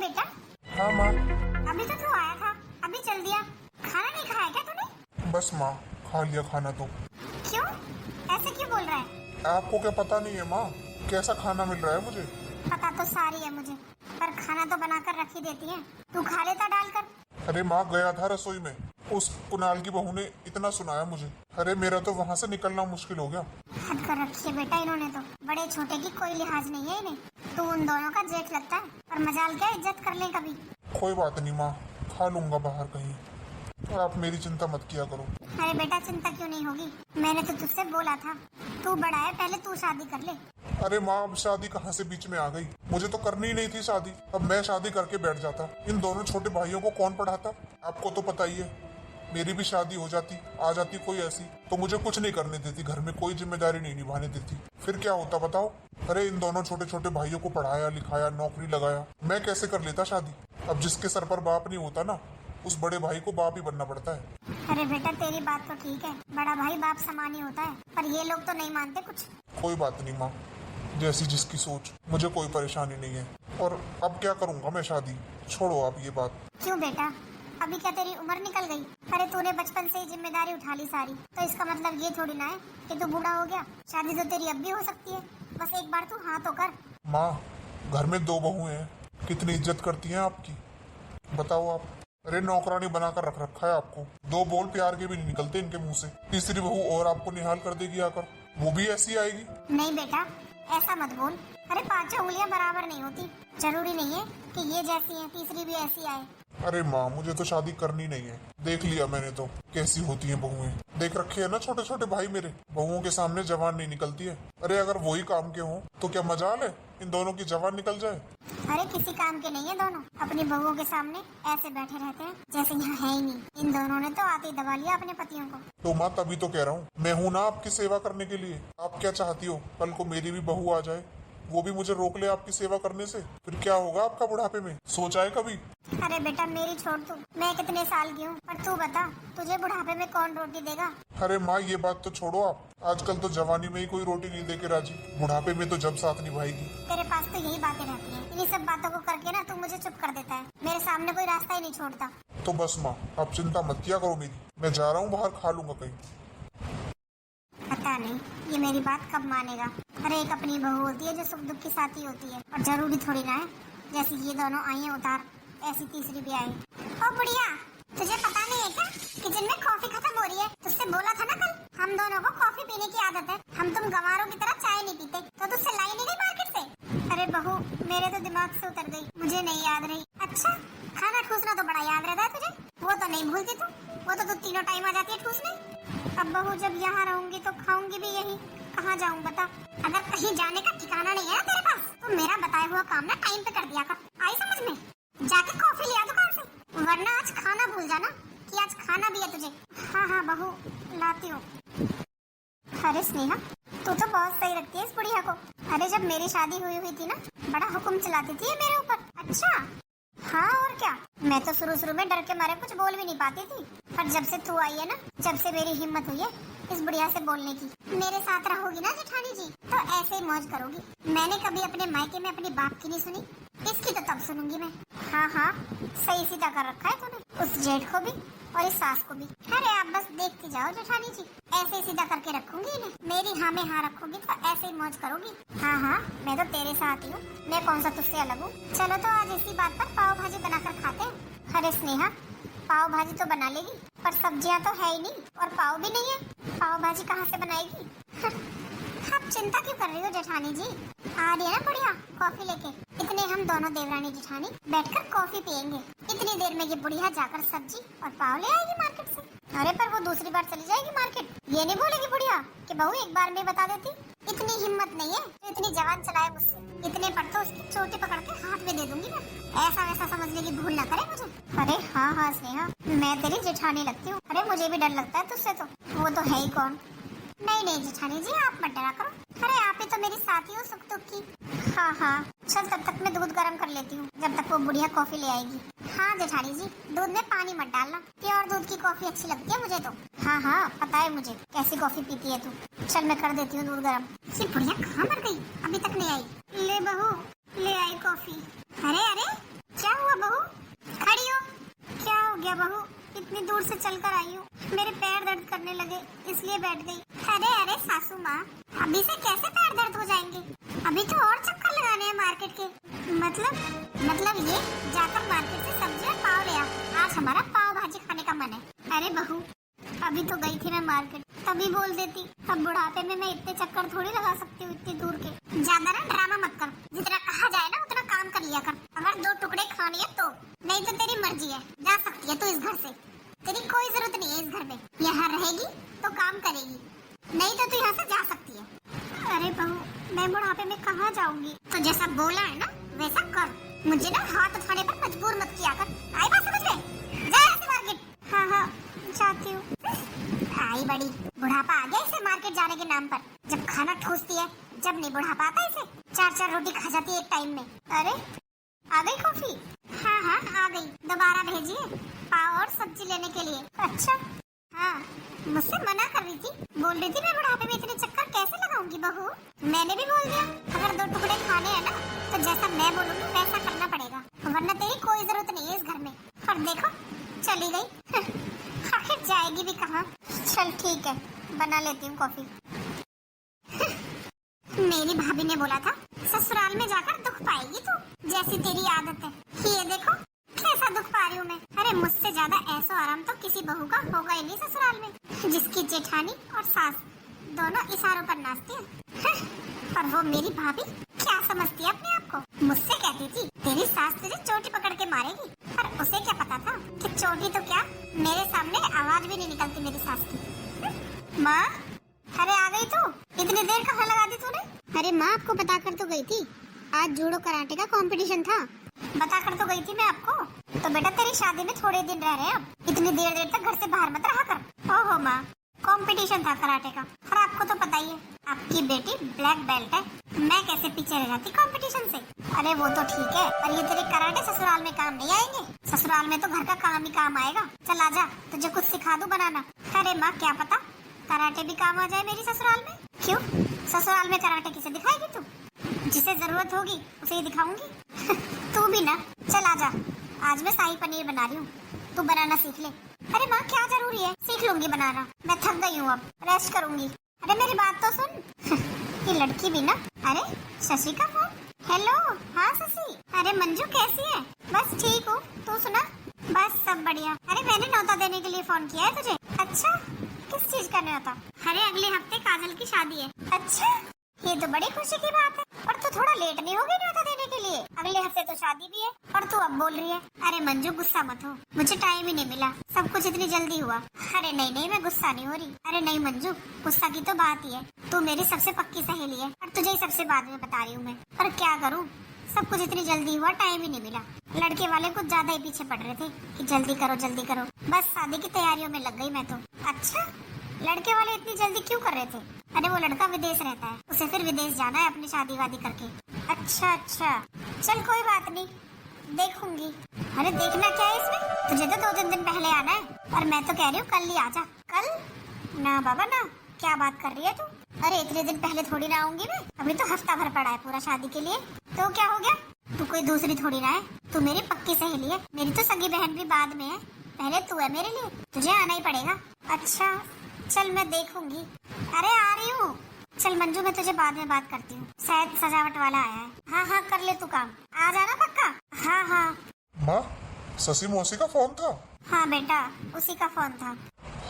बेटा। हाँ माँ। अभी तो तू आया था, अभी चल दिया। खाना नहीं खाया क्या तूने? बस माँ, खा लिया खाना तो। क्यों ऐसे क्यों बोल रहा है? आपको क्या पता नहीं है माँ, कैसा खाना मिल रहा है मुझे? पता तो सारी है मुझे, पर खाना तो बनाकर रख ही देती है, तू खा लेता डालकर। अरे माँ, गया था रसोई में, उस कुणाल की बहू ने इतना सुनाया मुझे। अरे मेरा तो वहाँ से निकलना मुश्किल हो गया। हद कर रखी है बेटा इन्होंने तो, बड़े छोटे की कोई लिहाज नहीं है इन्हें। तू उन दोनों का जेठ लगता है, और मजाल क्या इज्जत कर ले कभी। कोई बात नहीं माँ, खा लूंगा बाहर कहीं, आप मेरी चिंता मत किया करो। अरे बेटा चिंता क्यों नहीं होगी, मैंने तो तुझसे बोला था, तू बड़ा है, पहले तू शादी कर ले। अरे माँ, अब शादी कहाँ से बीच में आ गई? मुझे तो करनी ही नहीं थी शादी। अब मैं शादी करके बैठ जाता, इन दोनों छोटे भाइयों को कौन पढ़ाता? आपको तो पता ही है, मेरी भी शादी हो जाती, आ जाती कोई ऐसी तो मुझे कुछ नहीं करने देती, घर में कोई जिम्मेदारी नहीं निभाने देती, फिर क्या होता बताओ? अरे इन दोनों छोटे छोटे भाइयों को पढ़ाया लिखाया, नौकरी लगाया, मैं कैसे कर लेता शादी? अब जिसके सर पर बाप नहीं होता ना, उस बड़े भाई को बाप ही बनना पड़ता है। अरे बेटा तेरी बात तो ठीक है, बड़ा भाई बाप समान ही होता है, पर ये लोग तो नहीं मानते कुछ। कोई बात नहीं माँ, जैसी जिसकी सोच, मुझे कोई परेशानी नहीं है। और अब क्या करूँगा मैं शादी, छोड़ो आप ये बात। क्यों बेटा, अभी क्या तेरी उम्र निकल गई? अरे तूने बचपन से ही जिम्मेदारी उठा ली सारी, तो इसका मतलब ये थोड़ी ना है कि तू बूढ़ा हो गया। शादी तो तेरी अब भी हो सकती है, बस एक बार तू हाँ तो कर। माँ, घर में 2 बहुएं हैं, कितनी इज्जत करती हैं आपकी, बताओ आप। अरे नौकरानी बनाकर रख रखा है आपको, 2 बोल प्यार के भी नहीं निकलते इनके मुंह से। तीसरी बहू और आपको निहाल कर देगी आकर, वो भी ऐसी आएगी। नहीं बेटा ऐसा मत बोल, अरे 5 उंगलियां बराबर नहीं होती, जरूरी नहीं है कि ये जैसी है तीसरी भी ऐसी आए। अरे माँ, मुझे तो शादी करनी नहीं है, देख लिया मैंने तो कैसी होती हैं बहुएं। देख रखे है ना छोटे छोटे भाई मेरे, बहुओं के सामने जवान नहीं निकलती है। अरे अगर वही काम के हों तो क्या मजाल है इन दोनों की जवान निकल जाए? अरे किसी काम के नहीं है दोनों, अपनी बहुओं के सामने ऐसे बैठे रहते हैं जैसे यहाँ है ही नहीं। इन दोनों ने तो आते ही दबा लिया अपने पतियों को। तो माँ, तभी तो कह रहा हूँ, मैं हूँ ना आपकी सेवा करने के लिए। आप क्या चाहती हो, कल को मेरी भी बहू आ जाए, वो भी मुझे रोक ले आपकी सेवा करने से, फिर क्या होगा आपका बुढ़ापे में? सोचा है कभी? अरे बेटा मेरी छोड़ तू, मैं कितने साल की हूँ, पर तू बता तुझे बुढ़ापे में कौन रोटी देगा? अरे माँ, ये बात तो छोड़ो आप, आजकल तो जवानी में ही कोई रोटी नहीं देके राजी, बुढ़ापे में तो जब साथ निभाएगी। तेरे पास तो यही बातें रहती हैं, इन्हीं सब बातों को करके ना तू मुझे चुप कर देता है, मेरे सामने कोई रास्ता ही नहीं छोड़ता। तो बस माँ, आप चिंता मत किया करो मेरी, मैं जा रहा हूँ बाहर, खा लूंगा कहीं। पता नहीं ये मेरी बात कब मानेगा। अरे एक अपनी बहू होती है जो सुख दुख की साथी होती है, और जरूरी थोड़ी ना है जैसे ये दोनों आई हैं उतार, ऐसी तीसरी भी आई। ओ बुढ़िया, तुझे पता नहीं है क्या किचन में कॉफी खत्म हो रही है? तुझसे बोला था ना कल, हम दोनों को कॉफी पीने की आदत है, हम तुम गंवारों की तरह चाय नहीं पीते, तो तुझसे लाई नहीं गई मार्केट से? अरे बहू मेरे तो दिमाग से उतर गई, मुझे नहीं याद रही। अच्छा खाना ठूसना तो बड़ा याद रहता है तुझे, वो तो नहीं भूलती तू, वो तो तू तीनों टाइम आ जाती है ठूसने। अब बहू जब यहाँ रहूंगी तो खाऊंगी भी यही, कहाँ जाऊँ बता? अगर कहीं जाने का ठिकाना नहीं है तेरे पास तो मेरा बताया हुआ काम ना टाइम पे कर दिया कर, आई समझ में? जाके कॉफी लिया दुकान से, वरना आज खाना भूल जाना कि आज खाना भी है तुझे। हाँ हाँ बहू लाती हूँ। अरे स्नेहा तू तो बहुत सही रखती है इस बुढ़िया को। अरे जब मेरी शादी हुई थी ना, बड़ा हुक्म चलाती थी ये मेरे ऊपर। अच्छा हाँ और क्या, मैं तो शुरू में डर के मारे कुछ बोल भी नहीं पाती थी, पर जब से तू आई है ना, जब से मेरी हिम्मत हुई है इस बुढ़िया से बोलने की। मेरे साथ रहोगी ना जेठानी जी तो ऐसे ही मौज करोगी। मैंने कभी अपने मायके में अपनी बाप की नहीं सुनी, इसकी तो तब सुनूंगी मैं। हाँ हाँ सही सीधा कर रखा है तूने, उस जेठ को भी और इस सास को भी। अरे आप बस देखती जाओ जेठानी जी, ऐसे ही सीधा करके रखूंगी इन्हें। मेरी हाँ में हाँ रखोगी तो ऐसे ही मौज करोगी। हाँ हाँ मैं तो तेरे साथ ही हूँ, मैं कौन सा तुझसे अलग हूँ। चलो तो आज इसी बात पर पाव भाजी बनाकर खाते हैं। अरे स्नेहा पाव भाजी तो बना लेगी, पर सब्जियां तो है ही नहीं और पाव भी नहीं है, पाव भाजी कहाँ से बनाएगी? आप चिंता क्यों कर रही हो जेठानी जी, आ रही है ना बुढ़िया कॉफी लेके। इतने हम दोनों देवरानी जेठानी बैठकर कॉफी पियेंगे, इतनी देर में ये बुढ़िया जाकर सब्जी और पाव ले आएगी मार्केट से। अरे पर वो दूसरी बार चली जाएगी मार्केट, ये नहीं बोलेगी बुढ़िया कि बहू एक बार में बता देती। इतनी हिम्मत नहीं है तो इतनी जवान चलाए मुझसे, इतने पर तो उसकी चोटी पकड़ के हाथ में दे दूंगी मैं। ऐसा वैसा समझने की भूल ना करे मुझे। अरे हाँ हाँ स्नेहा मैं तेरी जेठानी लगती हूँ, अरे मुझे भी डर लगता है तुझसे, तो वो तो है ही कौन। नहीं नहीं जेठानी जी आप मत डरा करो, अरे आप ही तो मेरी साथी हो सुख दुख की। हाँ हाँ चल तब तक मैं दूध गर्म कर लेती हूँ, जब तक वो बुढ़िया कॉफी ले आएगी। हाँ जेठानी जी दूध में पानी मत डालना, प्योर दूध की कॉफी अच्छी लगती है मुझे तो। हाँ हाँ पता है मुझे कैसी कॉफी पीती है तू, चल मैं कर देती हूँ दूध गर्म। ये बुढ़िया कहाँ मर गई, अभी तक नहीं आई। ले बहू ले आई कॉफी। अरे अरे क्या हुआ? इतनी दूर से चलकर आई हूँ, मेरे पैर दर्द करने लगे इसलिए बैठ गई। अरे अरे सासू माँ, अभी से कैसे पैर दर्द हो जाएंगे? अभी तो और चक्कर लगाने हैं मार्केट के। मतलब ये जाकर मार्केट से सब्जी और पाव ले आ, आज हमारा पाव भाजी खाने का मन है। अरे बहू, अभी तो गई थी मैं मार्केट, तभी बोल देती। अब बुढ़ापे में मैं इतने चक्कर थोड़ी लगा सकती हूँ इतनी दूर के। ज्यादा ना ड्रामा मत कर, जितना कहा जाए ना उतना काम कर लिया कर। अगर 2 टुकड़े खाने हैं तो, नहीं तो तेरी मर्जी है, जा सकती है तू इस घर से। तेरी कोई जरूरत नहीं है इस घर में, यहाँ रहेगी तो काम करेगी, नहीं तो तू यहाँ से जा सकती है। अरे बहू, मैं बुढ़ापे में कहाँ जाऊंगी? तो जैसा बोला है ना वैसा कर, मुझे ना हाथ उठाने पर मजबूर मत किया कर। आई बात समझ में? जा ऐसे मार्केट। हाँ जाती हूँ। आई बड़ी, बुढ़ापा आ गया इसे मार्केट जाने के नाम पर। जब खाना ठूसती है, जब नहीं बुढ़ापा आता इसे। 4-4 रोटी खा जाती है एक टाइम में। अरे आ गई कॉफी? हाँ आ गई, दोबारा भेजिए पाव और सब्जी लेने के लिए। अच्छा हाँ, मुझसे मना कर रही थी, बोल रही थी मैं बुढ़ापे में इतने चक्कर कैसे लगाऊंगी बहू। मैंने भी बोल दिया अगर 2 टुकड़े खाने हैं ना तो जैसा मैं बोलूंगी वैसा करना पड़ेगा, वरना तेरी कोई जरूरत नहीं है इस घर में। और देखो चली गई। आखिर जाएगी भी कहाँ? चल ठीक है, बना लेती हूँ कॉफी। मेरी भाभी ने बोला था ससुराल में जाकर दुख पाएगी तू, जैसी तेरी आदत है। ये देखो कैसा दुख पा रही हूँ मैं। अरे मुझसे ज्यादा ऐसा आराम तो किसी बहू का होगा ही नहीं ससुराल में, जिसकी जेठानी और सास दोनों इशारों पर नाचती हैं। और वो मेरी भाभी क्या समझती है अपने आप को? मुझसे कहती थी तेरी सास तुझे चोटी पकड़ के मारेगी, पर उसे क्या पता था कि चोटी तो क्या, मेरे सामने आवाज भी नहीं निकलती मेरी सास की। माँ, अरे आ गई तू? इतनी देर कहाँ लगा दी तूने? अरे माँ, आपको बता कर तो गई थी, आज जूडो कराटे का कंपटीशन था। बता कर तो गई थी मैं आपको। तो बेटा तेरी शादी में थोड़े दिन रह रहे हैं, अब इतनी देर तक घर से बाहर मत रहा कर। ओहो माँ, कंपटीशन था कराटे का, और आपको तो पता ही है आपकी बेटी ब्लैक बेल्ट है, मैं कैसे पीछे रह जाती कंपटीशन से। अरे वो तो ठीक है, पर ये तेरे कराटे ससुराल में काम नहीं आएंगे। ससुराल में तो घर का काम ही काम आएगा। चल आजा, तुझे कुछ सिखा दूं बनाना। अरे माँ, क्या पता कराटे भी काम आ जाए मेरी ससुराल में। क्यों, ससुराल में कराटे किसे दिखाएगी तू? जिसे जरूरत होगी उसे ही दिखाऊंगी। तू भी ना, चल आजा, आज मैं शाही पनीर बना रही हूँ, तू बनाना सीख ले। अरे माँ, क्या जरूरी है, सीख लूंगी बनाना, मैं थक गई हूँ, अब रेस्ट करूंगी। अरे मेरी बात तो सुन। ये लड़की भी ना। अरे शशि का फोन। हेलो, हाँ शशि। अरे मंजू कैसी है? बस ठीक हूँ, तू सुना? बस सब बढ़िया। अरे मैंने न्योता देने के लिए फोन किया है तुझे। अच्छा, किस चीज का न्योता? अरे अगले हफ्ते काजल की शादी है। अच्छा, ये तो बड़ी खुशी की बात है, पर तू थोड़ा लेट नहीं होगी न्योता देने के लिए? अगले हफ्ते तो शादी भी है और तू अब बोल रही है। अरे मंजू गुस्सा मत हो, मुझे टाइम ही नहीं मिला, सब कुछ इतनी जल्दी हुआ। अरे नहीं, मैं गुस्सा नहीं हो रही। अरे नहीं मंजू, गुस्सा की तो बात ही है, तू मेरी सबसे पक्की सहेली है और तुझे ही सबसे बाद में बता रही हूँ मैं। पर क्या करूँ, सब कुछ इतनी जल्दी हुआ, टाइम ही नहीं मिला। लड़के वाले कुछ ज्यादा ही पीछे पड़ रहे थे कि जल्दी करो। बस शादी की तैयारियों में लग गई मैं तो। अच्छा, लड़के वाले इतनी जल्दी क्यों कर रहे थे? अरे वो लड़का विदेश रहता है, उसे फिर विदेश जाना है अपनी शादी वादी करके। अच्छा, चल कोई बात नहीं, देखूंगी। अरे देखना क्या है इसमें, तुझे तो 2-3 दिन पहले आना है, और मैं तो कह रही हूँ कल ही आजा। कल? ना बाबा ना, क्या बात कर रही है तू? अरे इतने दिन पहले थोड़ी ना आऊंगी मैं, अभी तो हफ्ता भर पड़ा है पूरा शादी के लिए। तो क्या हो गया, तू कोई दूसरी थोड़ी ना है, तू मेरी पक्की सहेली है। मेरी तो सगी बहन भी बाद में है, पहले तू है मेरे लिए, तुझे आना ही पड़ेगा। अच्छा चल मैं देखूंगी। अरे आ रही हूँ। चल मंजू, मैं तुझे बाद में बात करती हूँ, शायद सजावट वाला आया है। हाँ कर ले तू काम, आ जाना पक्का। हाँ। माँ, शशि मौसी का फोन था? हाँ बेटा, उसी का फोन था।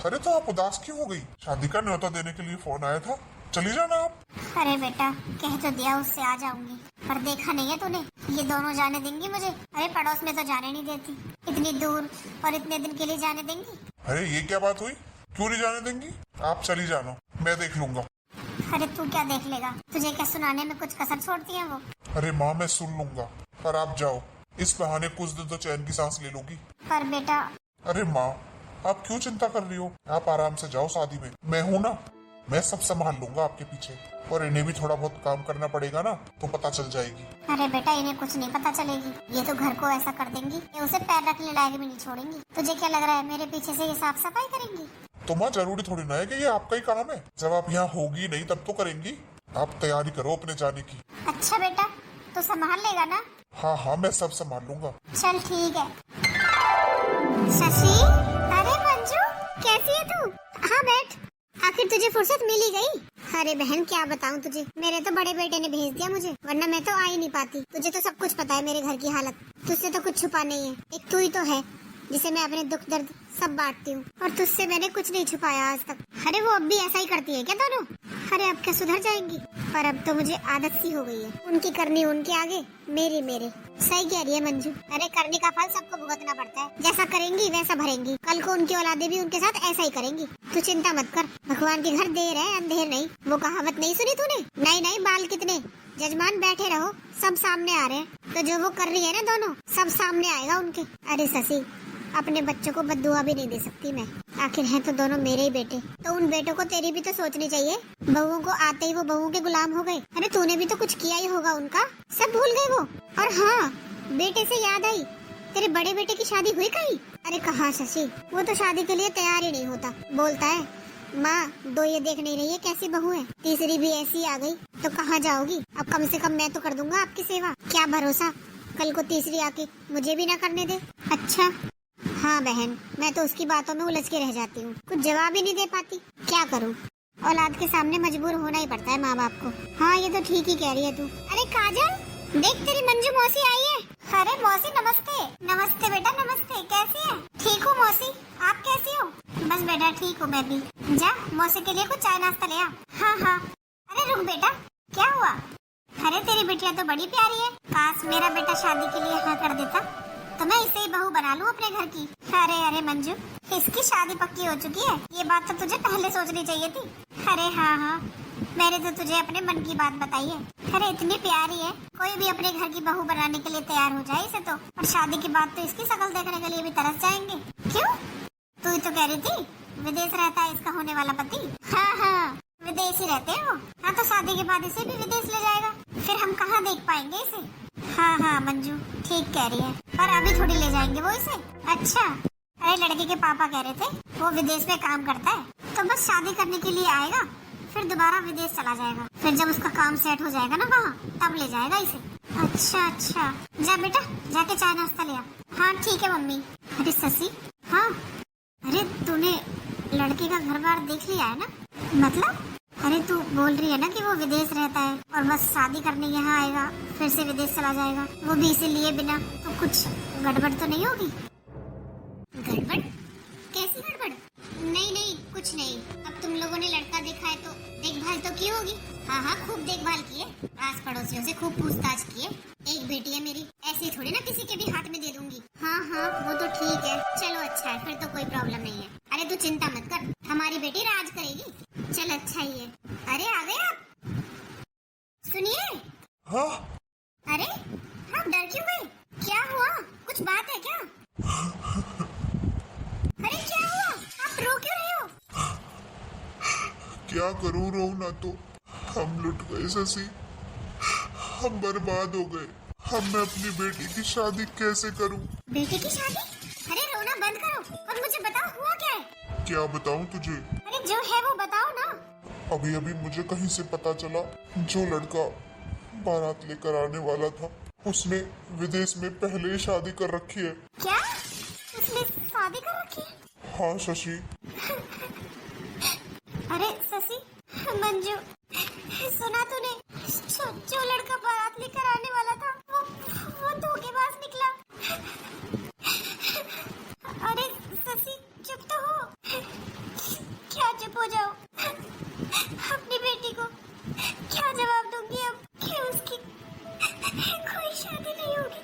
अरे तो आप उदास क्यों हो गई? शादी का न्योता देने के लिए फोन आया था, चली जाना आप। अरे बेटा, कह तो दिया उससे आ जाऊंगी, पर देखा नहीं है तूने, ये दोनों जाने देंगी मुझे? अरे पड़ोस में तो जाने नहीं देती, इतनी दूर और इतने दिन के लिए जाने देंगी? अरे ये क्या बात हुई, क्यों नहीं जाने देंगी? आप चली जाना, मैं देख लूंगा। अरे तू क्या देख लेगा, तुझे क्या सुनाने में कुछ कसर छोड़ती है वो? अरे माँ, मैं सुन लूंगा, पर आप जाओ, इस बहाने कुछ दिन तो चैन की सांस ले लूंगी। पर बेटा। अरे माँ, आप क्यों चिंता कर रही हो, आप आराम से जाओ शादी में, मैं हूँ ना, मैं सब संभाल लूंगा आपके पीछे। और इन्हें भी थोड़ा बहुत काम करना पड़ेगा ना, तो पता चल जाएगी। अरे बेटा, इन्हें कुछ नहीं पता चलेगी, ये तो घर को ऐसा कर देंगी कि उसे पैर रखने लायक भी नहीं छोड़ेंगी। तुझे क्या लग रहा है मेरे पीछे से ये साफ सफाई करेंगी? तो माँ, जरूरी थोड़ी ना है कि ये आपका ही काम है, जब आप यहाँ होगी नहीं तब तो करेंगी। आप तैयारी करो अपने जाने की। अच्छा बेटा, तो संभाल लेगा ना? हाँ, मैं सब संभाल लूंगा। चल ठीक है। शशि, कैसी है तू? हाँ बैठ। आखिर तुझे फुर्सत मिल ही गई। अरे बहन क्या बताऊँ तुझे, मेरे तो बड़े बेटे ने भेज दिया मुझे, वरना मैं तो आ ही नहीं पाती। तुझे तो सब कुछ पता है मेरे घर की हालत, तुझसे तो कुछ छुपा नहीं है। एक तू ही तो है जिसे मैं अपने दुख दर्द सब बांटती हूँ, और तुझसे मैंने कुछ नहीं छुपाया आज तक। अरे वो अब भी ऐसा ही करती है क्या दोनों? अरे अब क्या सुधर जाएंगी? पर अब तो मुझे आदत सी हो गई है, उनकी करनी उनके आगे, मेरी मेरे। सही कह रही है मंजू। अरे करने का फल सबको भुगतना पड़ता है, जैसा करेंगी वैसा भरेंगी। कल को उनकी औलादे भी उनके साथ ऐसा ही करेंगी। तू चिंता मत कर, भगवान के घर देर है अंधेर नहीं। वो कहावत नहीं सुनी तूने? नहीं नहीं बाल कितने, जजमान बैठे रहो, सब सामने आ रहे हैं। तो जो वो कर रही है ना दोनों, सब सामने आएगा उनके। अरे शशि, अपने बच्चों को बद्दुआ भी नहीं दे सकती मैं, आखिर हैं तो दोनों मेरे ही बेटे। तो उन बेटों को तेरी भी तो सोचनी चाहिए। बहुओं को आते ही वो बहुओं के गुलाम हो गए। अरे तूने भी तो कुछ किया ही होगा उनका, सब भूल गए वो। और हाँ, बेटे से याद आई, तेरे बड़े बेटे की शादी हुई कहीं? अरे कहाँ शशि, वो तो शादी के लिए तैयार ही नहीं होता। बोलता है माँ दो ये देख नहीं रही है कैसी बहू है, तीसरी भी ऐसी आ गई तो कहाँ जाओगी? अब कम से कम मैं तो कर दूंगा आपकी सेवा। क्या भरोसा कल को तीसरी आके मुझे भी ना करने दे। अच्छा हाँ बहन, मैं तो उसकी बातों में उलझ के रह जाती हूँ, कुछ जवाब ही नहीं दे पाती। क्या करूँ, औलाद के सामने मजबूर होना ही पड़ता है माँ बाप को। हाँ ये तो ठीक ही कह रही है तू। अरे काजल देख, तेरी मंजू मौसी आई है। अरे मौसी नमस्ते। नमस्ते बेटा नमस्ते, कैसी है? ठीक हूँ मौसी, आप कैसी हो? बस बेटा ठीक हूँ मैं भी। जा मौसी के लिए कुछ चाय नाश्ता ले आ। हाँ हाँ। अरे रुक बेटा, क्या हुआ? अरे तेरी बेटिया तो बड़ी प्यारी है, काश मेरा बेटा शादी के लिए हाँ कर देता तो मैं इसे ही बहू बना लूं अपने घर की। अरे अरे मंजू, इसकी शादी पक्की हो चुकी है, ये बात तो तुझे पहले सोचनी चाहिए थी। अरे हाँ हाँ, मैंने तो तुझे अपने मन की बात बताई है। अरे इतनी प्यारी है, कोई भी अपने घर की बहू बनाने के लिए तैयार हो जाए इसे तो। और शादी के बाद तो इसकी शक्ल देखने के लिए भी तरस जाएंगे। क्यों? तू ही तो कह रही थी विदेश रहता है इसका होने वाला पति। हाँ हाँ विदेश ही रहते हैं वो। हाँ तो शादी के बाद इसे भी विदेश ले जाएगा, फिर हम कहाँ देख पाएंगे इसे। हाँ हाँ मंजू ठीक कह रही है, पर अभी थोड़ी ले जाएंगे वो इसे। अच्छा, अरे लड़के के पापा कह रहे थे वो विदेश में काम करता है, तो बस शादी करने के लिए आएगा, फिर दोबारा विदेश चला जाएगा। फिर जब उसका काम सेट हो जाएगा ना वहाँ, तब ले जाएगा इसे। अच्छा अच्छा, जा बेटा जाके चाय नाश्ता ले आ। हाँ ठीक है मम्मी। अरे शशि, हाँ अरे तूने लड़के का घर बार देख लिया है ना? मतलब अरे तू बोल रही है ना कि वो विदेश रहता है और बस शादी करने यहाँ आएगा फिर से विदेश चला जाएगा, वो भी इसे लिए बिना, तो कुछ गड़बड़ तो नहीं होगी? गड़बड़? कैसी गड़बड़? नहीं नहीं कुछ नहीं, अब तुम लोगों ने लड़का देखा है तो देखभाल तो की होगी। हाँ हाँ खूब देखभाल की है, आस पड़ोसियों से खूब पूछताछ की है। एक बेटी है मेरी, ऐसे थोड़ी ना किसी के भी हाथ में दे दूंगी। हाँ हाँ वो तो ठीक है, चलो अच्छा है, फिर तो कोई प्रॉब्लम नहीं है। अरे तू चिंता मत कर, हमारी बेटी राज करेगी। चल अच्छा ही है। अरे आ गए आप? सुनिए। हाँ अरे आप डर क्यों गए? क्या हुआ, कुछ बात है क्या? अरे क्या हुआ, आप रो क्यों रहे हो? क्या करूँ, रो ना तो। हम लुट गए शशि, हम बर्बाद हो गए। अब मैं अपनी बेटी की शादी कैसे करूं? बेटी की शादी? अरे रोना बंद करो और मुझे बताओ हुआ क्या है? क्या बताऊं तुझे? अरे जो है वो बताओ ना। अभी अभी मुझे कहीं से पता चला, जो लड़का बारात लेकर आने वाला था उसने विदेश में पहले ही शादी कर रखी है। क्या? उसने शादी कर रखी है? हाँ शशि। अरे शशि, मंजू, सुना तूने? जो लड़का बारात लेकर आने वाला था वो धोखेबाज निकला। अरे शशि चुप तो हो। क्या चुप हो जाओ? अपनी बेटी को क्या जवाब दूंगी अब कि उसकी कोई शादी नहीं होगी?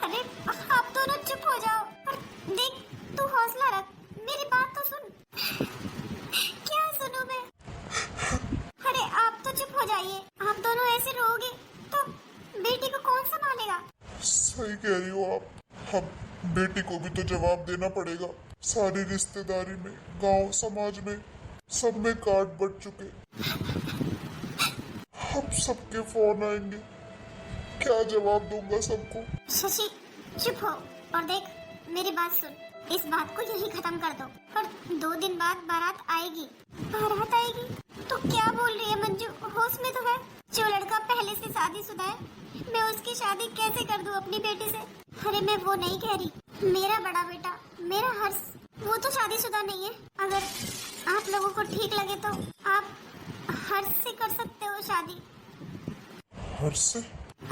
अरे आप दोनों चुप हो जाओ और देख, तू हौसला रख, मेरी बात तो सुन। क्या सुनूं मैं? अरे आप तो चुप हो जाइए, आप दोनों ऐसे रहोगे तो बेटी को कौन संभालेगा? सही कह रही हो आप, अब बेटी को भी तो जवाब देना पड़ेगा। सारी रिश्तेदारी में, गांव समाज में, सब में काट बढ़ चुके। अब सबके फोन आएंगे, क्या जवाब दूंगा सबको? शशि चुप हो और देख मेरी बात सुन, इस बात को यही खत्म कर दो। और 2 दिन बाद बारात आएगी। बारात आएगी? तो क्या बोल रही है मंजू, होश में तो है? जो लड़का पहले से शादीशुदा है, मैं उसकी शादी कैसे कर दूं अपनी बेटी से? अरे मैं वो नहीं कह रही, मेरा बड़ा बेटा, मेरा हर्ष, वो तो शादीशुदा नहीं है। अगर आप लोगों को ठीक लगे तो आप हर्ष से कर सकते हो शादी। हर्ष से?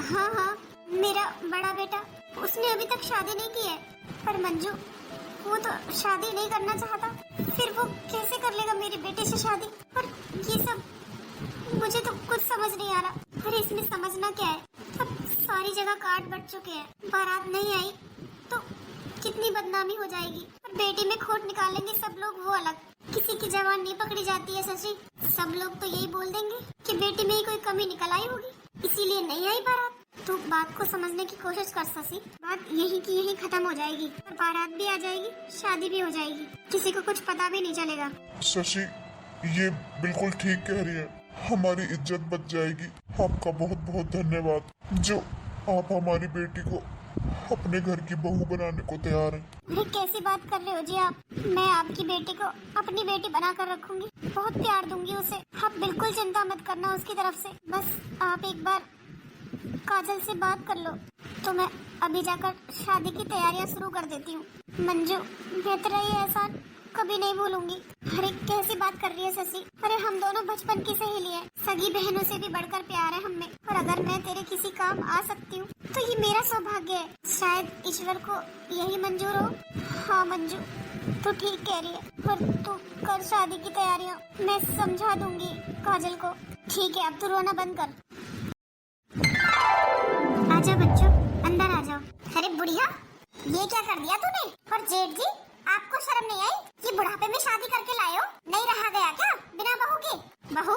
हाँ हाँ, मेरा बड़ा बेटा, उसने अभी तक शादी नहीं की है। पर मंजू, वो तो शादी नहीं करना चाहता, फिर वो कैसे कर लेगा मेरे बेटे से शादी? और ये सब मुझे तो कुछ समझ नहीं आ रहा। अरे इसमें समझना क्या है, अब सारी जगह काट बट चुके हैं, बारात नहीं आई तो कितनी बदनामी हो जाएगी। और बेटी में खोट निकालेंगे सब लोग, वो अलग। किसी की जवान नहीं पकड़ी जाती है शशि, सब लोग तो यही बोल देंगे कि बेटी में ही कोई कमी निकल आई होगी, इसीलिए नहीं आई बारात। तो बात को समझने की कोशिश कर शशि, बात यही की यही खत्म हो जाएगी और बारात भी आ जाएगी, शादी भी हो जाएगी, किसी को कुछ पता भी नहीं चलेगा। शशि, ये बिल्कुल ठीक कह रही है, हमारी इज्जत बच जाएगी। आपका बहुत बहुत धन्यवाद जो आप हमारी बेटी को अपने घर की बहू बनाने को तैयार हैं। अरे कैसी बात कर रहे हो जी आप? मैं आपकी बेटी को अपनी बेटी बना कर रखूंगी, बहुत प्यार दूंगी उसे। आप बिल्कुल चिंता मत करना उसकी तरफ से। बस आप एक बार काजल से बात कर लो तो मैं अभी जाकर शादी की तैयारियां शुरू कर देती हूँ। मंजू, मैं तेरा ये एहसान कभी नहीं भूलूंगी। अरे कैसी बात कर रही है शशि? अरे हम दोनों बचपन की सहेली है, सगी बहनों से भी बढ़कर प्यार है हमें। और अगर मैं तेरे किसी काम आ सकती हूँ तो ये मेरा सौभाग्य है। शायद ईश्वर को यही मंजूर हो। हाँ मंजू, तू ठीक कह रही है। और तू कर शादी की तैयारियां, मैं समझा दूंगी काजल को। ठीक है, अब तू रोना बंद कर। आजा बच्चों, अंदर आ जाओ। अरे बुढ़िया, ये क्या कर दिया तूने? और जेठ जी, आपको शर्म नहीं आई? ये बुढ़ापे में शादी करके लाए हो, नहीं रहा गया क्या बिना बहू के? बहू,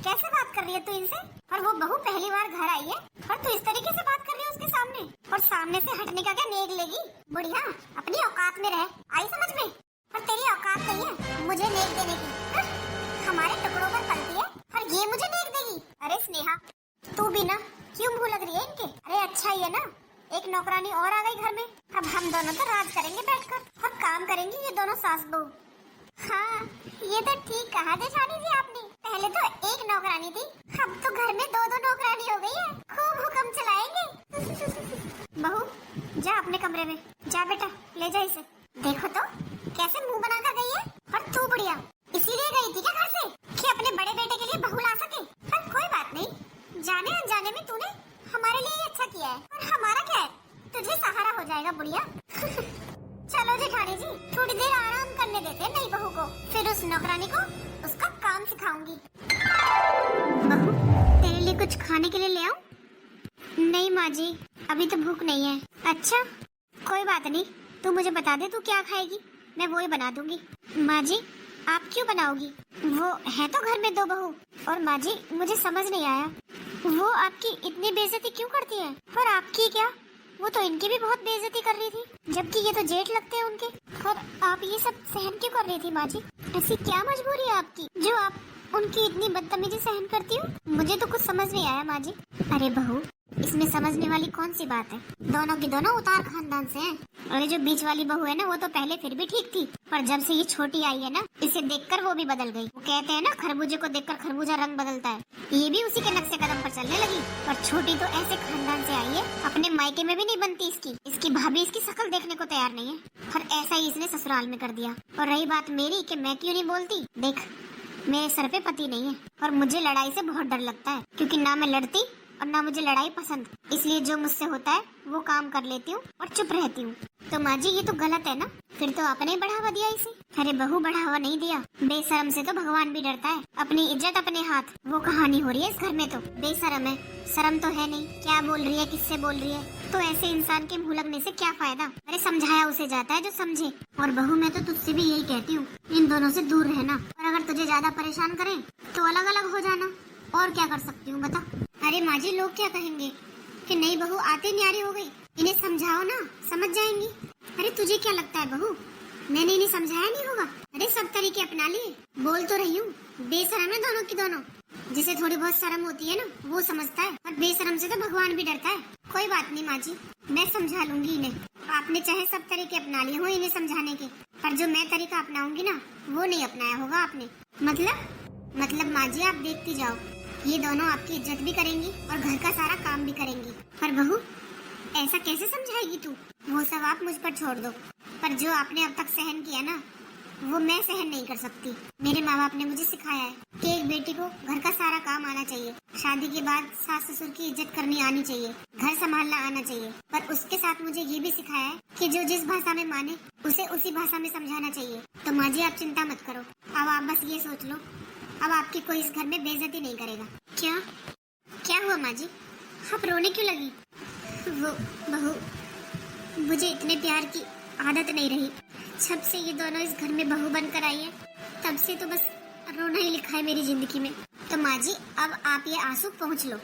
कैसे बात कर रही है तू इनसे? और वो बहू पहली बार घर आई है और तू इस तरीके से बात कर रही है उसके सामने? और सामने से हटने का क्या नेग लेगी? बुढ़िया, अपनी औकात में रह, आई समझ में? और तेरी औकात नहीं है मुझे नेग देने की। हाँ? हमारे टुकड़ों पर पलती है और ये मुझे नेग देगी? अरे स्नेहा, तू भी ना क्यों मुँह लग रही है इनके? अरे अच्छा ही है ना, एक नौकरानी और आ गई घर में। अब हम दोनों तो राज करेंगे बैठकर और काम करेंगी ये दोनों सास बहू। हाँ, ये तो ठीक कहा जेठानी जी आपने। पहले तो एक नौकरानी थी, अब तो घर में दो दो नौकरानी हो गई है। खूब हुक्म चलाएंगे। बहू, जा अपने कमरे में जा बेटा, ले जा इसे। देखो तो कैसे मुंह बना कर गई है। और तू बुढ़िया, इसीलिए गई थी क्या घर से कि अपने बड़े बेटे के लिए बहू ला सके? पर कोई बात नहीं, जाने अनजाने में तूने हमारे लिए ही अच्छा किया है। और हमारा क्या है, तुझे सहारा हो जाएगा बुढ़िया। चलो जेठानी जी, थोड़ी देर आराम करने देते हैं नई बहू को, फिर उस नौकरानी को उसका काम सिखाऊंगी। बहू, तेरे लिए कुछ खाने के लिए ले आऊं? नहीं माँ जी, अभी तो भूख नहीं है। अच्छा, कोई बात नहीं, तू मुझे बता दे तू क्या खाएगी, मैं वो ही बना दूंगी। माँ जी, आप क्यों बनाओगी? वो है तो घर में दो बहू। और माँ जी, मुझे समझ नहीं आया, वो आपकी इतनी बेइज्जती क्यों करती है? और आपकी क्या, वो तो इनकी भी बहुत बेइज्जती कर रही थी, जबकि ये तो जेठ लगते हैं उनके। और आप ये सब सहन क्यों कर रही थी माँ जी? ऐसी क्या मजबूरी है आपकी जो आप उनकी इतनी बदतमीजी सहन करती हो? मुझे तो कुछ समझ नहीं आया माँ जी। अरे बहू, इसमें समझने वाली कौन सी बात है, दोनों की दोनों उतार खानदान से हैं। और ये जो बीच वाली बहू है ना, वो तो पहले फिर भी ठीक थी, पर जब से ये छोटी आई है ना, इसे देखकर वो भी बदल गई। वो कहते हैं ना, खरबूजे को देखकर खरबूजा रंग बदलता है, ये भी उसी के नक्शे कदम पर चलने लगी। और छोटी तो ऐसे खानदान से आई है, अपने मायके में भी नहीं बनती इसकी भाभी इसकी शक्ल देखने को तैयार नहीं है, और ऐसा ही इसने ससुराल में कर दिया। और रही बात मेरी कि मैं क्यों नहीं बोलती, देख मेरे सर पे पति नहीं है और मुझे लड़ाई से बहुत डर लगता है, क्योंकि ना मैं लड़ती और ना मुझे लड़ाई पसंद। इसलिए जो मुझसे होता है वो काम कर लेती हूँ और चुप रहती हूँ। तो माँ जी, ये तो गलत है ना? फिर तो आपने ही बढ़ावा दिया इसे। अरे बहू, बढ़ावा नहीं दिया, बेशरम से तो भगवान भी डरता है। अपनी इज्जत अपने हाथ, वो कहानी हो रही है इस घर में। तो बेशरम है, शर्म तो है नहीं, क्या बोल रही है, किससे बोल रही है? तो ऐसे इंसान के मुँह लगने से क्या फायदा? अरे समझाया उसे जाता है जो समझे। और बहू, मैं तो तुझसे भी यही कहती हूँ, इन दोनों से दूर रहना, और अगर तुझे ज्यादा परेशान करें तो अलग अलग हो जाना। और क्या कर सकती हूँ बता? अरे माँ जी, लोग क्या कहेंगे कि नई बहू आते न्यारी हो गई, इन्हें समझाओ ना, समझ जाएंगी। अरे तुझे क्या लगता है बहू, मैंने इन्हें समझाया नहीं होगा? अरे सब तरीके अपना लिए, बोल तो रही हूँ। बेशरम है दोनों की दोनों, जिसे थोड़ी बहुत शर्म होती है ना, वो समझता है, और बेशरम से तो भगवान भी डरता है। कोई बात नहीं माँ जी, मैं समझा लूंगी इन्हें। आपने चाहे सब तरीके अपना लिए हो इन्हें समझाने के, पर जो मैं तरीका अपनाऊंगी ना, वो नहीं अपनाया होगा आपने। मतलब माँ जी, आप देखती जाओ, ये दोनों आपकी इज्जत भी करेंगी और घर का सारा काम भी करेंगी। पर बहू, ऐसा कैसे समझाएगी तू? वो सब आप मुझ पर छोड़ दो, पर जो आपने अब तक सहन किया ना, वो मैं सहन नहीं कर सकती। मेरे माँ बाप ने मुझे सिखाया है कि एक बेटी को घर का सारा काम आना चाहिए, शादी के बाद सास ससुर की इज्जत करनी आनी चाहिए, घर संभालना आना चाहिए। पर उसके साथ मुझे ये भी सिखाया है कि जो जिस भाषा में माने उसे उसी भाषा में समझाना चाहिए। तो माँ जी, आप चिंता मत करो, अब आप बस ये सोच लो, अब आपकी कोई इस घर में बेइज्जती नहीं करेगा। क्या क्या हुआ माँ जी, आप रोने क्यों लगी? वो बहू, मुझे इतने प्यार की आदत नहीं रही। जब से ये दोनों इस घर में बहू बनकर आई है, तब से तो बस रोना ही लिखा है मेरी जिंदगी में। तो माँ जी, अब आप ये आंसू पोंछ लो,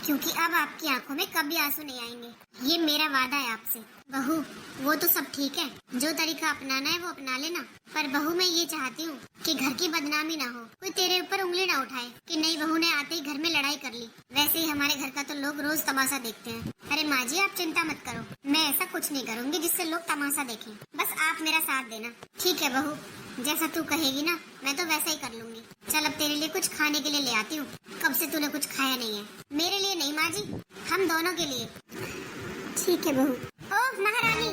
क्योंकि अब आपकी आंखों में कभी आंसू नहीं आएंगे। ये मेरा वादा है आपसे। बहू, वो तो सब ठीक है, जो तरीका अपनाना है वो अपना लेना, पर बहू मैं ये चाहती हूँ कि घर की बदनामी ना हो, कोई तेरे ऊपर उंगली ना उठाए कि नई बहू ने आते ही घर में लड़ाई कर ली। वैसे ही हमारे घर का तो लोग रोज तमाशा देखते हैं। अरे माँ जी, आप चिंता मत करो, मैं ऐसा कुछ नहीं करूँगी जिससे लोग तमाशा देखें। बस आप मेरा साथ देना। ठीक है बहू, जैसा तू कहेगी ना, मैं तो वैसा ही कर लूंगी। चल, अब तेरे लिए कुछ खाने के लिए ले आती हूँ, कब से तूने कुछ खाया नहीं है। मेरे लिए नहीं माँ जी, हम दोनों के लिए। ठीक है बहू। ओह महारानी,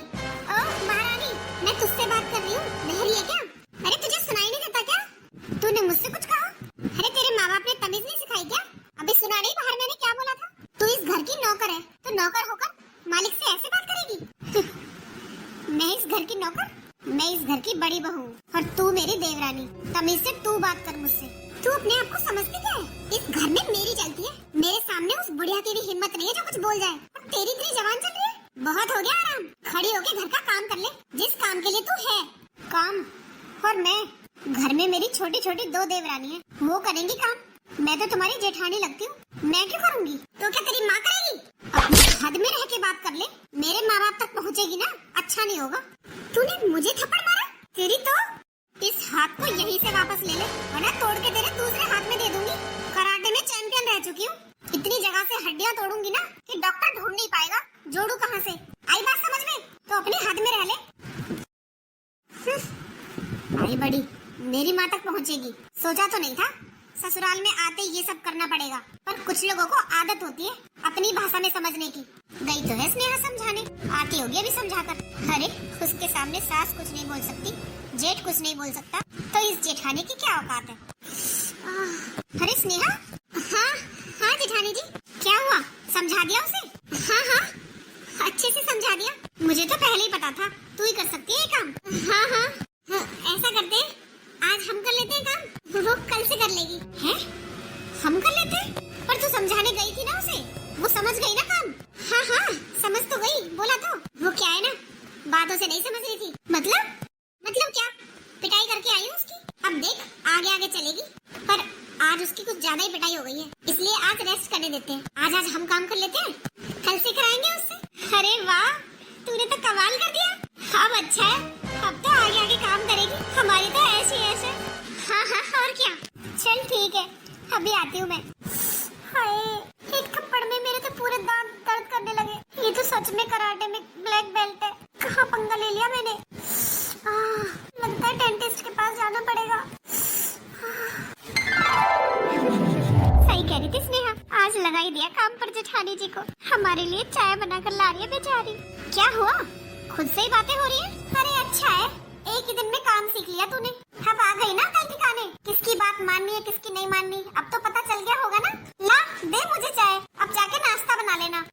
ओह महारानी, मैं तुझसे बात कर रही हूँ, बहरी है क्या? अरे तुझे सुनाई नहीं देता क्या? तूने मुझसे कुछ कहा? अरे तेरे माँ बाप ने तमीज नहीं सिखाई क्या? अभी सुना नहीं बाहर मैंने क्या बोला था? तू इस घर की नौकर है, तो नौकर होकर मालिक से ऐसे बात करेगी? मैं इस घर की नौकर? मैं इस घर की बड़ी बहू और तू मेरी देवरानी। तमीज से तू बात कर मुझसे। तू अपने आप को समझती क्या है? इस घर में मेरी चलती है, मेरे सामने उस बुढ़िया की भी हिम्मत नहीं है जो कुछ बोल जाए। और तेरी इतनी जवान चल रही है, बहुत हो गया आराम। खड़ी होके घर का काम कर ले, जिस काम के लिए तू है। काम? और मैं? घर में मेरी छोटी छोटी दो देवरानी है, वो करेंगी काम। मैं तो तुम्हारी जेठानी लगती हूँ, मैं क्यों करूँगी? तो क्या तेरी माँ करेगी? अपनी हद में रह के बात कर ले, मेरे माँ बाप तक पहुँचेगी ना, अच्छा नहीं होगा। तूने मुझे थप्पड़ मारा? तेरी तो इस हाथ को यहीं से वापस ले ले, वरना तोड़ के तेरे दूसरे हाथ में दे दूंगी। कराटे में चैंपियन रह चुकी हूँ, इतनी जगह से हड्डियाँ तोड़ूंगी ना कि डॉक्टर ढूंढ नहीं पाएगा। जोड़ू कहाँ से? आई बात समझ में? तो अपनी हद में रह ले। आई बड़ी, मेरी माँ तक पहुँचेगी, सोचा तो नहीं था। ससुराल में आते ये सब करना पड़ेगा, पर कुछ लोगों को आदत होती है अपनी भाषा में समझने की। गई तो है स्नेहा समझाने, आती होगी अभी समझाकर। अरे उसके सामने सास कुछ नहीं बोल सकती, जेठ कुछ नहीं बोल सकता, तो इस जेठानी की क्या औकात है? अरे स्नेहा। हाँ हाँ जेठानी जी, क्या हुआ? समझा दिया उसे? हाँ हाँ, अच्छे से समझा दिया। मुझे तो पहले ही पता था तू ही कर सकती है ये काम। हाँ हाँ, ऐसा करते हैं, आज हम कर लेते हैं काम, वो कल से कर लेगी। हैं? हम कर लेते हैं? पर तू समझाने गई थी ना उसे, वो समझ गई ना काम? हाँ हाँ, समझ तो गई, बोला तो। वो क्या है ना, बातों से नहीं समझ रही थी। मतलब क्या? पिटाई करके आई हूँ उसकी, अब देख आगे आगे चलेगी। पर आज उसकी कुछ ज्यादा ही पिटाई हो गई है, इसलिए आज रेस्ट करने देते हैं। आज हम काम कर लेते हैं, कल से कराएंगे उससे। अरे वाह, तूने तो कमाल कर दिया। अब अच्छा है, अब तो आगे आगे काम करेगी, हमारी तो ऐसे। हाँ हाँ, और क्या। चल ठीक है, अभी आती हूँ मैं। हाय, एक थप्पड़ में मेरे तो पूरे दांत दर्द करने लगे। ये तो सच में कराटे में ब्लैक बेल्ट है, कहाँ पंगा ले लिया मैंने। लगता है डेंटिस्ट के पास जाना पड़ेगा। सही कह रही थी स्नेहा, आज लगा ही दिया काम पर जेठानी जी को। हमारे लिए चाय बनाकर ला रही है बेचारी। क्या हुआ, खुद से ही बातें हो रही है? अरे अच्छा है, एक ही दिन में काम सीख लिया तूने। अब आ गई ना कल ठिकाने, किसकी बात माननी है किसकी नहीं माननी, अब तो पता चल गया होगा ना। ला दे मुझे चाय, अब जाके नाश्ता बना लेना।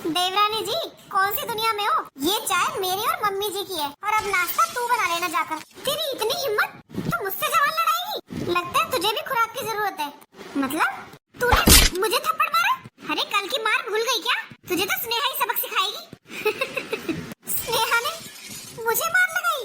देवरानी जी, कौन सी दुनिया में हो? ये चाय मेरी और मम्मी जी की है, और अब नाश्ता तू बना लेना जाकर। तेरी इतनी हिम्मत, तू मुझसे जवान लड़ाएगी? लगता है तुझे भी खुराक की जरूरत है। मतलब तूने मुझे थप्पड़ मारा? अरे कल की मार भूल गई क्या? तुझे तो स्नेहा ही सबक सिखाएगी। स्नेहा ने मुझे मार लगाई?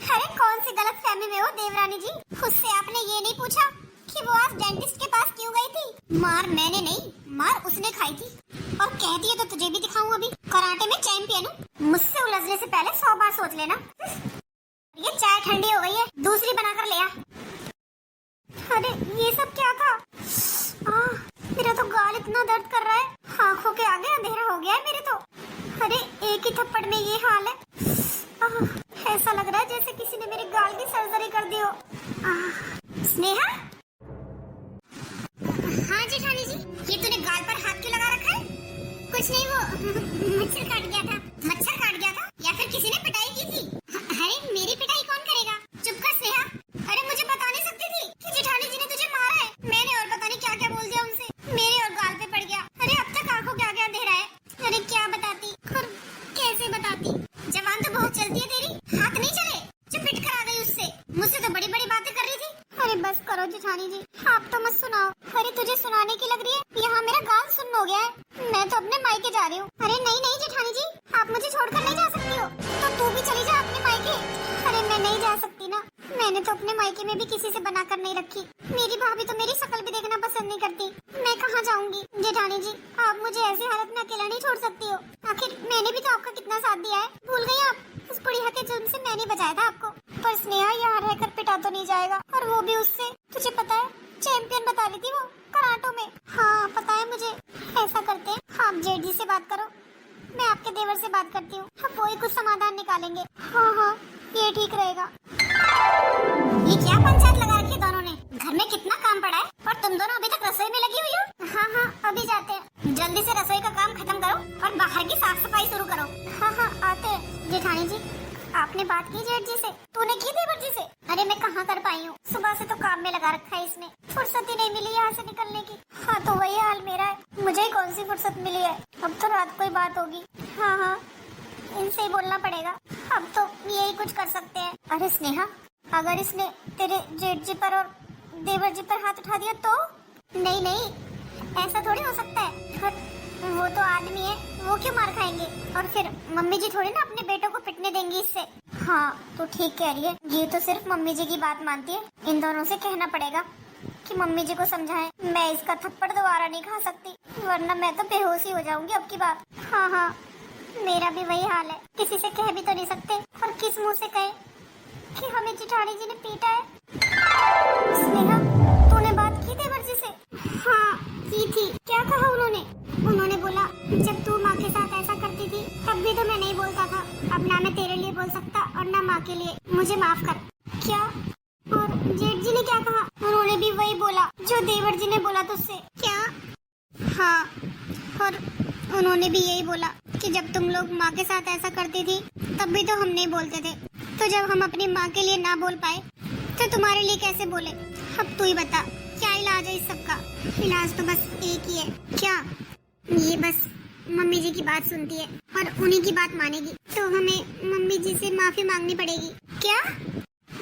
अरे कौन सी गलत फहमी में हो देवरानी जी? उससे आपने ये नहीं पूछा कि वो आज डेंटिस्ट के पास क्यों गई थी? मार मैंने नहीं, मार उसने खाई थी। और कहती है तो तुझे भी दिखाऊं, अभी कराटे में चैंपियन हूँ। मुझसे उलझने से पहले 100 बार सोच लेना। ये चाय ठंडी हो गई है, दूसरी बनाकर ले आ। अरे ये सब क्या था? मेरा तो गाल इतना दर्द कर रहा है, आंखों के आगे अंधेरा हो गया है मेरे तो। अरे एक ही थप्पड़ में ये हाल है। ऐसा लग रहा है जैसे किसी ने मेरे गाल की सर्जरी कर दी हो। स्नेहा? हाँ जेठानी जी, ये तूने गाल पर हाथ क्यों लगा रखा है? कुछ नहीं, वो मच्छर काट गया था। मच्छर काट गया था या फिर किसी ने पिटाई की थी? अरे मेरी पिटाई कौन करेगा? चुप कर स्नेहा। अरे मुझे बता नहीं सकती थी कि जेठानी जी ने तुझे मारा है। मैंने और पता नहीं क्या क्या बोल दिया उनसे, मेरे और गाल पे पड़ गया। अरे अब तक आंखों क्या क्या अंधेरा है। अरे क्या बताती और कैसे बताती? जवान तो बहुत चलती है तेरी, हाथ नहीं चले जो पिट कर आ गई उससे। मुझसे तो बड़ी बड़ी बातें कर रही थी। अरे बस करो जेठानी जी, आप तो मत सुनाओ। अरे तुझे सुनाने की लग रही है, यहाँ मेरा गाल सुन्न हो गया है। मैं तो अपने मायके जा रही हूँ। अरे नहीं नहीं जेठानी जी, आप मुझे छोड़कर नहीं जा सकती हो, तो तू भी चली जा अपने मायके। अरे मैं नहीं जा सकती ना, मैंने तो अपने मायके में भी किसी से बनाकर नहीं रखी। मेरी भाभी तो मेरी शक्ल भी देखना पसंद नहीं करती। मैं कहाँ जाऊँगी जेठानी जी? आप मुझे ऐसी हालत में अकेला नहीं छोड़ सकती हो। आखिर मैंने भी तो आपका कितना साथ दिया है, भूल गई आप? उस बुढ़िया के जुर्म से मैंने बचाया था आपको। पर स्नेहा यहाँ रहकर पिटा तो नहीं जाएगा, और वो भी उससे, तुझे पता है, चैंपियन बता रही थी वो कराटो में। हाँ पता है मुझे। ऐसा करते हैं, आप जेठ जी से बात करो, मैं आपके देवर से बात करती हूँ, वो ही कुछ समाधान निकालेंगे। हाँ हाँ ये ठीक रहेगा। ये क्या पंचायत लगा रखी दोनों ने? घर में कितना काम पड़ा है और तुम दोनों अभी तक रसोई में लगी हुई हो। हाँ हाँ अभी जाते हैं, जल्दी से रसोई का काम खत्म करो और बाहर की साफ सफाई शुरू करो। हाँ हाँ आते हैं। जेठानी जी आपने बात की जेठ जी से? तूने की देवर जी से? अरे मैं कहाँ कर पाई हूँ, सुबह से तो काम में लगा रखा है इसने, फुर्सत ही नहीं मिली यहाँ से निकलने की। हाँ तो वही हाल मेरा है, मुझे ही कौन सी फुर्सत मिली है। अब तो रात को ही बात होगी। हाँ हाँ इनसे ही बोलना पड़ेगा, अब तो यही कुछ कर सकते हैं। अरे स्नेहा, अगर इसने तेरे जेठ जी पर और देवर जी पर हाथ उठा दिया तो? नहीं नहीं ऐसा थोड़ी हो सकता है, वो तो आदमी है, वो क्यों मार खाएंगे? और फिर मम्मी जी थोड़ी ना अपने बेटों को पिटने देंगी इससे। हाँ तो ठीक कह रही है, ये तो सिर्फ मम्मी जी की बात मानती है। इन दोनों से कहना पड़ेगा कि मम्मी जी को समझाएं। मैं इसका थप्पड़ दोबारा नहीं खा सकती, वरना मैं तो बेहोश ही हो जाऊंगी अब की बार। हाँ हाँ मेरा भी वही हाल है, किसी से कह भी तो नहीं सकते, और किस मुँह से कहे कि हमें जेठानी जी ने पीटा है। स्नेहा तूने बात की देवर जी से? हाँ की थी। क्या कहा उन्होंने? उन्होंने बोला जब तू माँ के साथ ऐसा करती थी तब भी तो मैं नहीं बोलता था, अब ना मैं तेरे लिए बोल सकता और ना माँ के लिए, मुझे माफ कर। क्या? और जेठ जी ने क्या कहा? उन्होंने भी वही बोला जो देवर जी ने बोला तुझसे। क्या? हाँ और उन्होंने भी यही बोला कि जब तुम लोग माँ के साथ ऐसा करती थी तब भी तो हम नहीं बोलते थे, तो जब हम अपनी माँ के लिए ना बोल पाए तो तुम्हारे लिए कैसे बोले? अब तू ही बता क्या इलाज है इस सब का? इलाज तो बस एक ही है। क्या? ये बस मम्मी जी की बात सुनती है और उन्हीं की बात मानेगी, तो हमें मम्मी जी से माफी मांगनी पड़ेगी। क्या?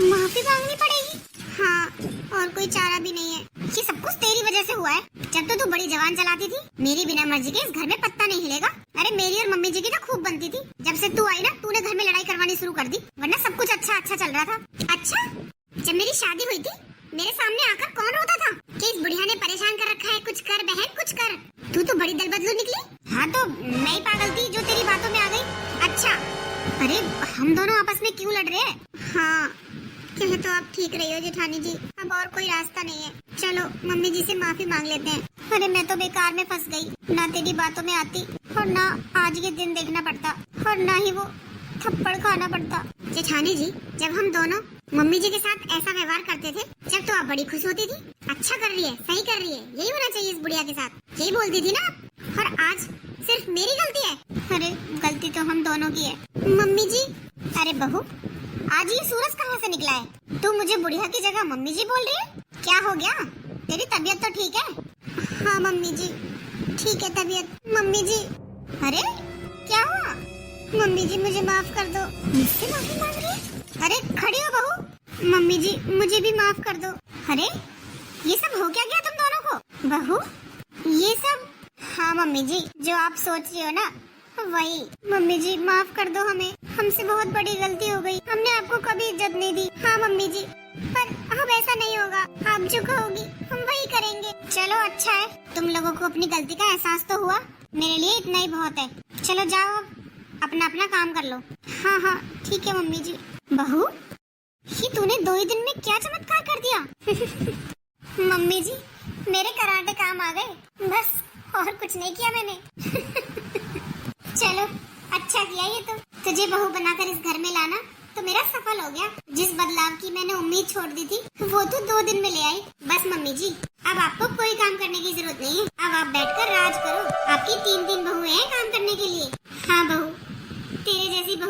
माफी मांगनी पड़ेगी? हाँ और कोई चारा भी नहीं है। ये सब कुछ तेरी वजह से हुआ है। जब तो तू बड़ी जवान चलाती थी, मेरी बिना मर्जी के इस घर में पत्ता नहीं हिलेगा। अरे मेरी और मम्मी जी की तो खूब बनती थी। जब से तू आई ना, तूने घर में लड़ाई करवानी शुरू कर दी, वरना सब कुछ अच्छा अच्छा चल रहा था। अच्छा जब मेरी शादी हुई थी मेरे सामने आकर कौन रोता था कि इस बुढ़िया ने परेशान कर रखा है, कुछ कर बहन कुछ कर। तू तो बड़ी दल बदलू निकली। हाँ तो मैं ही पागल थी जो तेरी बातों में आ गई। अच्छा अरे हम दोनों आपस में क्यों लड़ रहे हैं? हाँ कहे तो आप ठीक रही हो जेठानी जी, अब और कोई रास्ता नहीं है। चलो मम्मी जी से माफी मांग लेते हैं। अरे मैं तो बेकार में फंस गई, ना तेरी बातों में आती और ना आज ये दिन देखना पड़ता और ना ही वो थप्पड़ खाना पड़ता। जेठानी जी जब हम दोनों मम्मी जी के साथ ऐसा व्यवहार करते थे जब तो आप बड़ी खुश होती थी। अच्छा कर रही है, सही कर रही है, यही होना चाहिए इस बुढ़िया के साथ, यही बोलती थी ना आप। और आज सिर्फ मेरी गलती है? अरे गलती तो हम दोनों की है मम्मी जी। अरे बहू आज ये सूरज कहाँ से निकला है? तू मुझे बुढ़िया की जगह मम्मी जी बोल रही है? क्या हो गया? तेरी तबीयत तो ठीक है? हाँ मम्मी जी ठीक है तबीयत। मम्मी जी अरे क्या हुआ? मम्मी जी मुझे माफ कर दो। मुझसे माफी मांग रही है? अरे खड़ी हो बहू। मम्मी जी मुझे भी माफ कर दो। अरे ये सब हो क्या गया तुम दोनों को? बहू ये सब? हाँ मम्मी जी जो आप सोच रही हो ना वही। मम्मी जी माफ कर दो हमें, हमसे बहुत बड़ी गलती हो गई, हमने आपको कभी इज्जत नहीं दी। हाँ मम्मी जी पर अब ऐसा नहीं होगा, आप जो कहोगी हम वही करेंगे। चलो अच्छा है तुम लोगों को अपनी गलती का एहसास तो हुआ, मेरे लिए इतना ही बहुत है। चलो जाओ अब अपना अपना काम कर लो। हाँ हाँ ठीक है मम्मी जी। बहू ये तूने 2 ही दिन में क्या चमत्कार कर दिया? मम्मी जी मेरे कराटे काम आ गए, बस और कुछ नहीं किया मैंने। चलो अच्छा किया ये तो, तुझे बहू बनाकर इस घर में लाना तो मेरा सफल हो गया। जिस बदलाव की मैंने उम्मीद छोड़ दी थी वो तो 2 दिन में ले आई। बस मम्मी जी अब आपको कोई काम करने की जरूरत नहीं है, अब आप बैठकर राज करो। आपकी 3 बहुएं हैं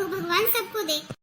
भगवान सबको दे।